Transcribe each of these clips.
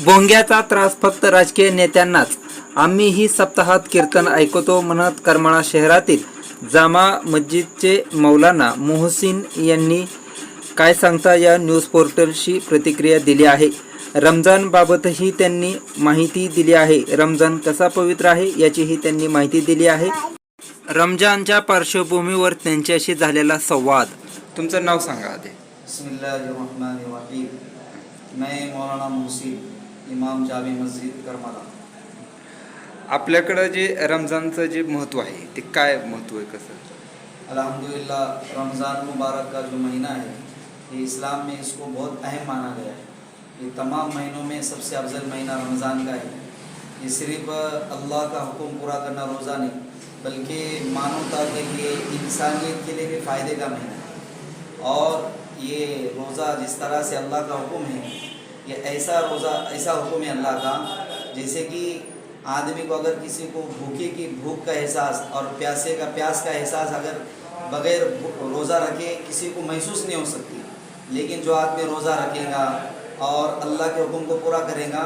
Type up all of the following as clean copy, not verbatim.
भोंग्याचा त्रास फक्त राजकीय नेत्यांनाच. आम्हीही सप्ताहात कीर्तन ऐकतो म्हणत करमाळा शहरातील जामा मस्जिदचे मौलाना मोहसिन यांनी काय सांगता या न्यूज पोर्टलशी प्रतिक्रिया दिली आहे. रमजानबाबतही त्यांनी माहिती दिली आहे. रमजान कसा पवित्र आहे याचीही त्यांनी माहिती दिली आहे. रमजानच्या पार्श्वभूमीवर त्यांच्याशी झालेला संवाद. तुमचं नाव सांगा आधी. बिस्मिल्लाहिर्रहमानिर्रहीम. मैं मौलाना मोहसिन, इमाम जामी मस्जिद करमाला. आपल्याकडं जे रमजानचं जे महत्त्व आहे ते काय महत्त्व आहे, कसं? अल्हम्दुलिल्लाह, रमज़ान मुबारक का जो महीना है ये इस्लाम में इसको बहुत अहम माना गया है. ये तमाम महीनों में सबसे अफजल महीना रमज़ान का है. ये सिर्फ अल्लाह का हुक्म पूरा करना रोज़ा नहीं, बल्कि मानवता के लिए, इंसानियत के लिए भी फ़ायदे का महीना है. और ये रोज़ा जिस तरह से अल्लाह का हुक्म है, ये ऐसा रोज़ा, ऐसा हुक्म है अल्लाह का, जैसे कि आदमी को अगर किसी को भूखे की भूख का एहसास और प्यासे का प्यास का एहसास अगर बग़ैर रोज़ा रखे किसी को महसूस नहीं हो सकती, लेकिन जो आदमी रोज़ा रखेगा और अल्लाह के हुक्म को पूरा करेगा,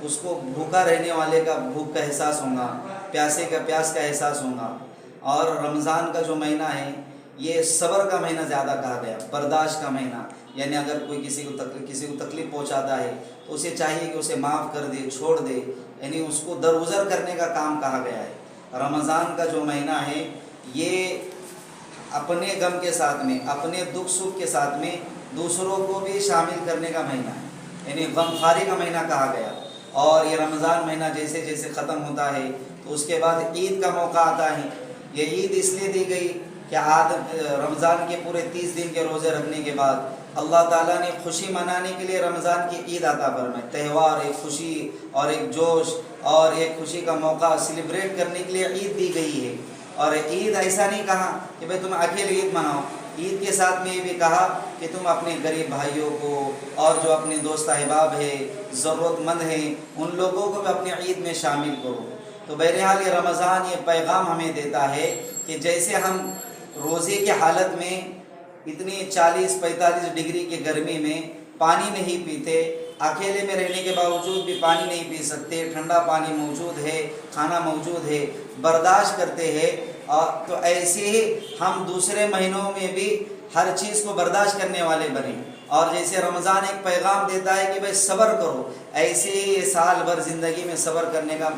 उसको भूखा रहने वाले का भूख का एहसास होगा, प्यासे का प्यास का एहसास होगा. और रमज़ान का जो महीना है ये सब्र का महीना ज़्यादा कहा गया, बर्दाश्त का महीना. यानी अगर कोई किसी को तकलीफ़ पहुंचाता है तो उसे चाहिए कि उसे माफ़ कर दे, छोड़ दे, यानी उसको दरगुजर करने का काम कहा गया है. रमज़ान का जो महीना है ये अपने गम के साथ में, अपने दुख सुख के साथ में दूसरों को भी शामिल करने का महीना है, यानी गमखारी का महीना कहा गया. और ये रमज़ान महीना जैसे जैसे ख़त्म होता है तो उसके बाद ईद का मौका आता है. ये ईद इसलिए दी गई कि रमज़ान के पूरे 30 दिन के रोज़े रखने के बाद अल्लाह ताला ने खुशी मनाने के लिए रमज़ान की ईद अता फरमाई. त्यौहार, एक खुशी और एक जोश और एक खुशी का मौका सेलिब्रेट करने के लिए ईद दी गई है. और ईद ऐसा नहीं कहा कि भाई तुम अकेले ईद मनाओ. ईद के साथ में ये भी कहा कि तुम अपने गरीब भाइयों को और जो अपने दोस्त अहबाब है, ज़रूरतमंद हैं, उन लोगों को भी अपनी ईद में शामिल करो. तो बहरहाल ये रमज़ान ये पैगाम हमें देता है कि जैसे हम रोज़े की हालत में इतनी 40-45 डिग्री की गर्मी में पानी नहीं पीते, अकेले में रहने के बावजूद भी पानी नहीं पी सकते, ठंडा पानी मौजूद है, खाना मौजूद है, बर्दाश्त करते हैं, तो ऐसे ही हम दूसरे महीनों में भी हर चीज़ को बर्दाश्त करने वाले बने. और जैसे रमज़ान एक पैगाम देता है कि भाई सब्र करो, ऐसे ही ये साल भर ज़िंदगी में सब्र करने का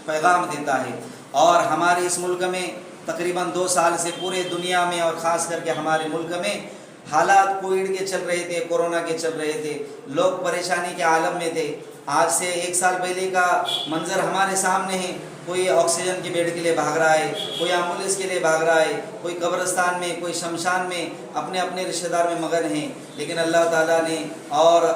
पैगाम देता है. और हमारे इस मुल्क में तकरीबन 2 साल से पूरे दुनिया में और ख़ास करके हमारे मुल्क में हालात कोविड के चल रहे थे, कोरोना के चल रहे थे, लोग परेशानी के आलम में थे. आज से 1 साल पहले का मंज़र हमारे सामने है. कोई ऑक्सीजन के बेड के लिए भाग रहा है, कोई एम्बुलेंस के लिए भाग रहा है, कोई कब्रिस्तान में, कोई शमशान में अपने अपने रिश्तेदार में मगन हैं. लेकिन अल्लाह ताला ने और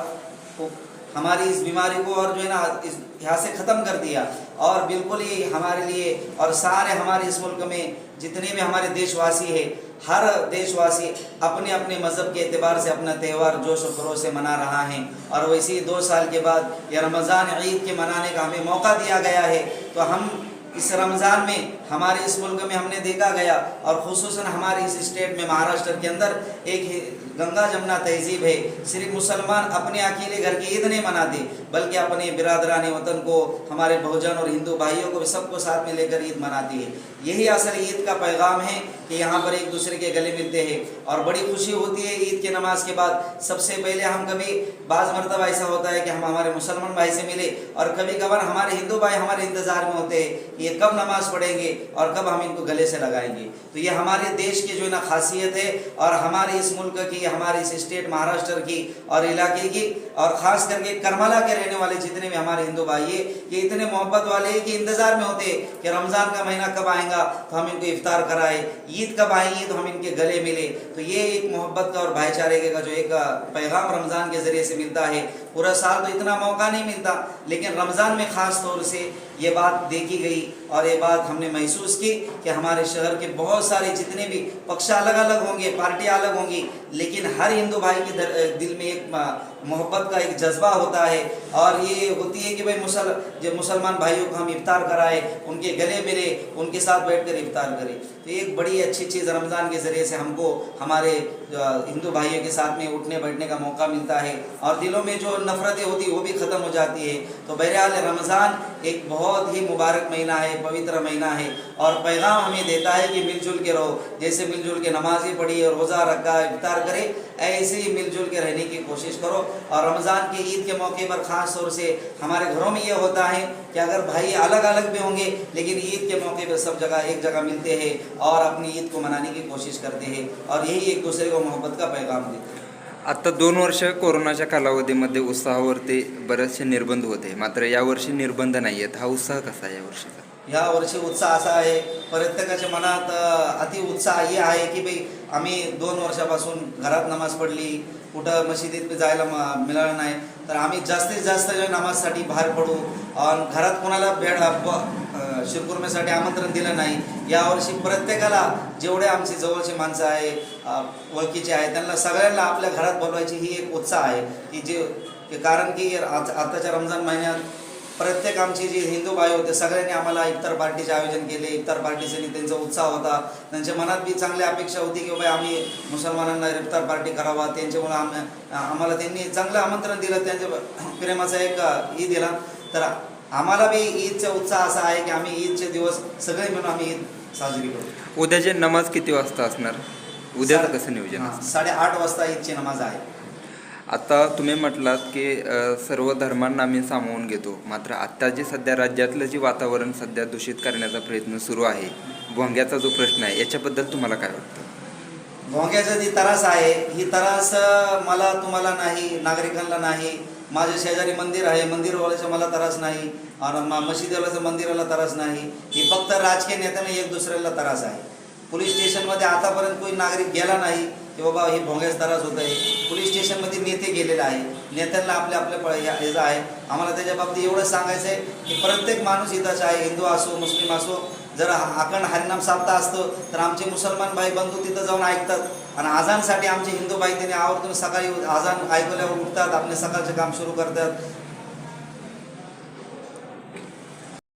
हमारी इस बीमारी को और जो है ना इस यहाँ से ख़त्म कर दिया. और बिल्कुल ही हमारे लिए और सारे हमारे इस मुल्क में जितने भी हमारे देशवासी हैं, हर देशवासी अपने अपने मज़हब के एतबार से अपना त्यौहार जोश और खरोश से मना रहा है. और वैसे ही 2 साल के बाद यह रमज़ान ईद के मनाने का हमें मौका दिया गया है. तो हम इस रमज़ान में हमारे इस मुल्क में हमने देखा गया, और ख़ुसूसन हमारे इस स्टेट में महाराष्ट्र के अंदर एक गंगा जमुना तहजीब है. सिर्फ मुसलमान अपने अकेले घर की ईद नहीं मनाते, बल्कि अपने बिरादरान वतन को, हमारे बहुजन और हिंदू भाइयों को भी सबको साथ में लेकर ईद मनाती है. यही असल ईद का पैगाम है कि यहाँ पर एक दूसरे के गले मिलते हैं और बड़ी खुशी होती है. ईद के नमाज के बाद सबसे पहले हम कभी बाज़ मरतबा ऐसा होता है कि हम हमारे मुसलमान भाई से मिले, और कभी कभार हमारे हिंदू भाई हमारे इंतज़ार में होते हैं कि ये कब नमाज़ पढ़ेंगे और कब हम इनको गले से लगाएंगे. तो ये हमारे देश की जो है ना खासियत है, और हमारे इस मुल्क की, हमारे इस स्टेट महाराष्ट्र की और इलाके की, और ख़ास करके करमाला के रहने वाले जितने भी हमारे हिंदू भाई हैं, ये इतने मोहब्बत वाले हैं कि इंतज़ार में होते हैं कि रमज़ान का महीना कब आएगा तो हम इनको इफ्तार कराए, ईद कब आएगी तो हम इनके गले मिले. तो ये एक मोहब्बत का और भाईचारे का जो एक पैगाम रमज़ान के ज़रिए से मिलता है. पूरा साल तो इतना मौका नहीं मिलता, लेकिन रमज़ान में ख़ास तौर से ये बात देखी गई और ये बात हमने महसूस की कि हमारे शहर के बहुत सारे जितने भी पक्ष अलग अलग होंगे, पार्टियाँ अलग होंगी, लेकिन हर हिंदू भाई के दिल में एक मोहब्बत का एक जज्बा होता है। और ये होती है कि भाई जो मुसलमान भाइयों को हम इफ्तार कराएं, उनके गले मिले, उनके साथ बैठकर इफ्तार करें। तो ये एक बड़ी अच्छी चीज़ रमज़ान के ज़रिए से हमको हमारे हिंदू भाइयों के साथ में उठने बैठने का मौका मिलता है और दिलों में जो नफ़रतें होती वो भी ख़त्म हो जाती है। तो बहरहाल रमज़ान एक बहुत ही मुबारक महीना है, पवित्र महीना है और पैगाम हमें देता है कि मिलजुल के रहो। जैसे मिलजुल के नमाज़ें पढ़ी और रोज़ा रखा, इफ्तार करे, ऐसे ही मिलजुल के रहने की कोशिश करो। और रमज़ान के ईद के मौके पर ख़ास तौर से हमारे घरों में ये होता है कि अगर भाई अलग अलग भी होंगे लेकिन ईद के मौके पर सब जगह एक जगह मिलते हैं और अपनी ईद को मनाने की कोशिश करते हैं और यही एक दूसरे को मोहब्बत का पैगाम देते हैं। आता 2 वर्ष कोरोनाच्या कालावधीमध्ये उत्साहावरती बरेचसे निर्बंध होते, मात्र यावर्षी निर्बंध नाही आहेत. हा उत्साह कसा आहे यावर्षीचा? या वर्षी उत्साह असा आहे, प्रत्येकाच्या मनात अति उत्साह हे आहे की भाई आम्ही 2 वर्षापासून घरात नमाज पडली, कुठं मशिदीत जायला मिळालं नाही, तर आम्ही जास्तीत जास्त नमाजसाठी बाहेर पडू आणि घरात कोणाला शिरकुर्म्यासाठी आमंत्रण दिलं नाही. यावर्षी प्रत्येकाला जेवढे आमची जवळची माणसं आहे, ओळखीचे आहे, त्यांना सगळ्यांना आपल्या घरात बोलवायची ही एक उत्साह आहे की कारण की आताच्या रमजान महिन्यात प्रत्येक आमची जी हिंदू भाई होते सगळ्यांनी आम्हाला इफ्तार पार्टीचे आयोजन केले. इफ्तार पार्टीसाठी त्यांचा उत्साह होता, त्यांच्या मनात बी चांगली अपेक्षा होती की बाबा आम्ही मुसलमानांना इफ्तार पार्टी करावा. त्यांच्यामुळं आम्हाला त्यांनी चांगलं आमंत्रण दिलं, त्यांच्या प्रेमाचा एक ईद दिला. तर आम्हाला बी ईदचा उत्साह असा आहे की आम्ही ईदचे दिवस सगळे मिळून आम्ही ईद साजरी करू. उद्याचे नमाज किती वाजता असणार? उद्याचं कसं नियोजन आहे? 8:30 वाजता ईदची नमाज आहे. आता तुम्ही म्हटलात की सर्व धर्मांना आम्ही सामावून घेतो, मात्र आत्ता जे सध्या राज्यातलं जे वातावरण सध्या दूषित करण्याचा प्रयत्न सुरू आहे, भोंग्याचा जो प्रश्न आहे, याच्याबद्दल तुम्हाला काय वाटतं? भोंग्याचा जी त्रास आहे, ही त्रास मला तुम्हाला नाही, नागरिकांना नाही. माझ्या शेजारी मंदिर आहे, मंदिरवाल्याचा मला त्रास नाही आणि मशिदीवाल्याचं मंदिराला त्रास नाही. ही फक्त राजकीय नेत्यांना एक दुसऱ्याला त्रास आहे. पोलीस स्टेशनमध्ये आतापर्यंत कोणी नागरिक गेला नाही की बाबा ही भोंग्याचा त्रास होत आहे. पोलीस स्टेशनमध्ये नेते गेलेले आहे, नेत्यांना आपल्या याचं आहे. आम्हाला त्याच्या बाबतीत एवढं सांगायचं आहे की प्रत्येक माणूस हिताचा आहे, हिंदू असो मुस्लिम असो. जर अखंड हरिनाम साप्ताह असतो तर आमचे मुसलमान भाई बंधू तिथं जाऊन ऐकतात आणि आजानसाठी आमचे हिंदू भाई त्यांनी आवर्जून सकाळी आजान ऐकल्यावर उठतात, आपले सकाळचे काम सुरू करतात.